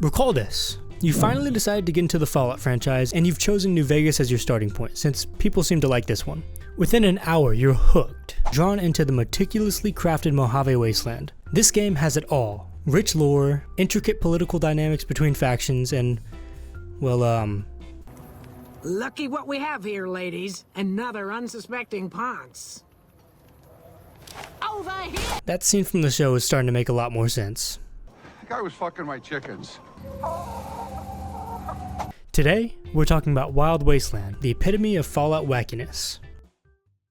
Recall this. You finally decided to get into the Fallout franchise, and you've chosen New Vegas as your starting point, since people seem to like this one. Within an hour, you're hooked, drawn into the meticulously crafted Mojave Wasteland. This game has it all. Rich lore, intricate political dynamics between factions, and, well, Lucky what we have here, ladies. Another unsuspecting ponce. Over here! That scene from the show is starting to make a lot more sense. The guy was fucking my chickens. Today, we're talking about Wild Wasteland, the epitome of Fallout wackiness.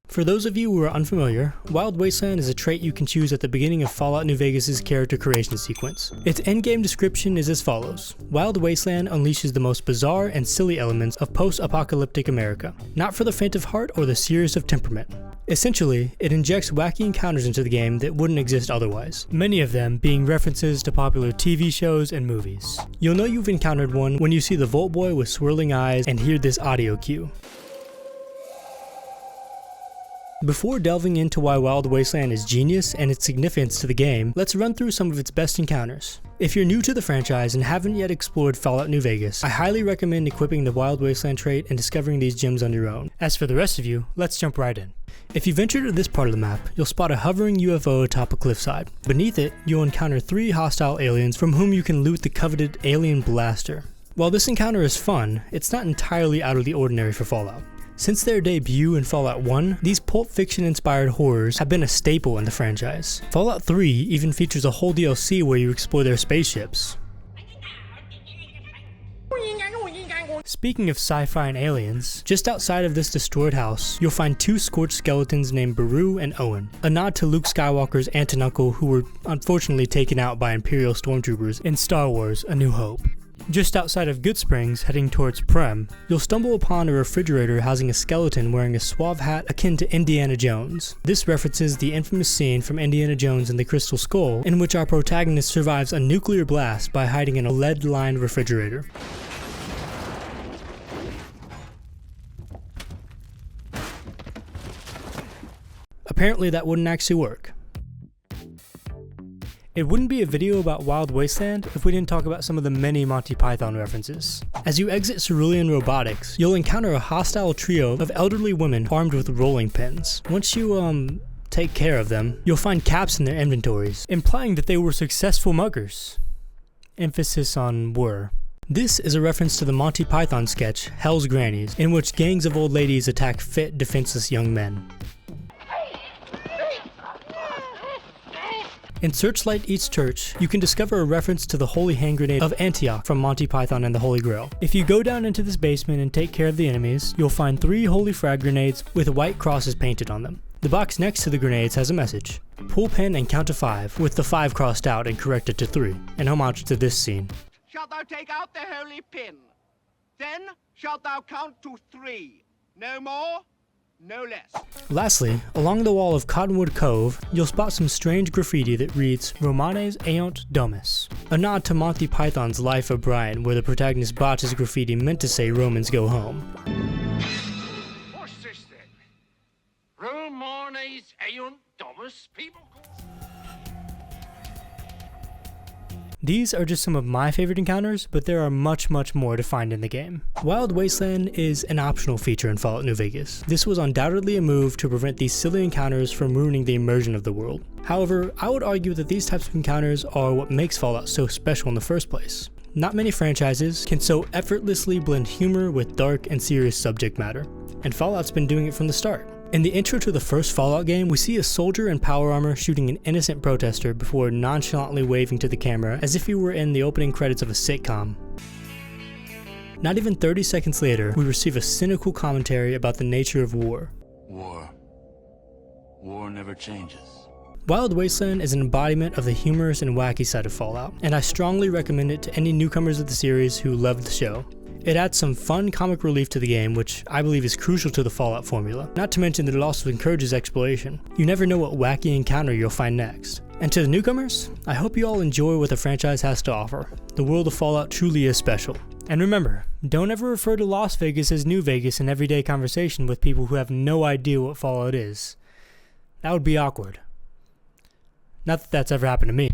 For those of you who are unfamiliar, Wild Wasteland is a trait you can choose at the beginning of Fallout New Vegas' character creation sequence. Its endgame description is as follows. Wild Wasteland unleashes the most bizarre and silly elements of post-apocalyptic America, not for the faint of heart or the serious of temperament. Essentially, it injects wacky encounters into the game that wouldn't exist otherwise, many of them being references to popular TV shows and movies. You'll know you've encountered one when you see the Volt Boy with swirling eyes and hear this audio cue. Before delving into why Wild Wasteland is genius and its significance to the game, let's run through some of its best encounters. If you're new to the franchise and haven't yet explored Fallout New Vegas, I highly recommend equipping the Wild Wasteland trait and discovering these gems on your own. As for the rest of you, let's jump right in. If you venture to this part of the map, you'll spot a hovering UFO atop a cliffside. Beneath it, you'll encounter 3 hostile aliens from whom you can loot the coveted alien blaster. While this encounter is fun, it's not entirely out of the ordinary for Fallout. Since their debut in Fallout 1, these Pulp Fiction-inspired horrors have been a staple in the franchise. Fallout 3 even features a whole DLC where you explore their spaceships. Speaking of sci-fi and aliens, just outside of this destroyed house, you'll find 2 scorched skeletons named Beru and Owen, a nod to Luke Skywalker's aunt and uncle who were unfortunately taken out by Imperial stormtroopers in Star Wars: A New Hope. Just outside of Good Springs, heading towards Prem, you'll stumble upon a refrigerator housing a skeleton wearing a suave hat akin to Indiana Jones. This references the infamous scene from Indiana Jones and the Crystal Skull, in which our protagonist survives a nuclear blast by hiding in a lead-lined refrigerator. Apparently that wouldn't actually work. It wouldn't be a video about Wild Wasteland if we didn't talk about some of the many Monty Python references. As you exit Cerulean Robotics, you'll encounter a hostile trio of elderly women armed with rolling pins. Once you, take care of them, you'll find caps in their inventories, implying that they were successful muggers. Emphasis on were. This is a reference to the Monty Python sketch, Hell's Grannies, in which gangs of old ladies attack fit, defenseless young men. In Searchlight Eats Church, you can discover a reference to the Holy Hand Grenade of Antioch from Monty Python and the Holy Grail. If you go down into this basement and take care of the enemies, you'll find 3 Holy Frag grenades with white crosses painted on them. The box next to the grenades has a message. Pull pin and count to 5, with the 5 crossed out and corrected to 3, an homage to this scene. Shalt thou take out the holy pin? Then shalt thou count to 3. No more, no less. Lastly, along the wall of Cottonwood Cove, you'll spot some strange graffiti that reads Romanes Eunt Domus, a nod to Monty Python's Life of Brian, where the protagonist botches graffiti meant to say Romans go home. What's this then? Romanes Eunt Domus, people? These are just some of my favorite encounters, but there are much more to find in the game. Wild Wasteland is an optional feature in Fallout New Vegas. This was undoubtedly a move to prevent these silly encounters from ruining the immersion of the world. However, I would argue that these types of encounters are what makes Fallout so special in the first place. Not many franchises can so effortlessly blend humor with dark and serious subject matter, and Fallout's been doing it from the start. In the intro to the first Fallout game, we see a soldier in power armor shooting an innocent protester before nonchalantly waving to the camera as if he were in the opening credits of a sitcom. Not even 30 seconds later, we receive a cynical commentary about the nature of war. War never changes. Wild Wasteland is an embodiment of the humorous and wacky side of Fallout, and I strongly recommend it to any newcomers of the series who love the show. It adds some fun comic relief to the game, which I believe is crucial to the Fallout formula, not to mention that it also encourages exploration. You never know what wacky encounter you'll find next. And to the newcomers, I hope you all enjoy what the franchise has to offer. The world of Fallout truly is special. And remember, don't ever refer to Las Vegas as New Vegas in everyday conversation with people who have no idea what Fallout is. That would be awkward. Not that that's ever happened to me.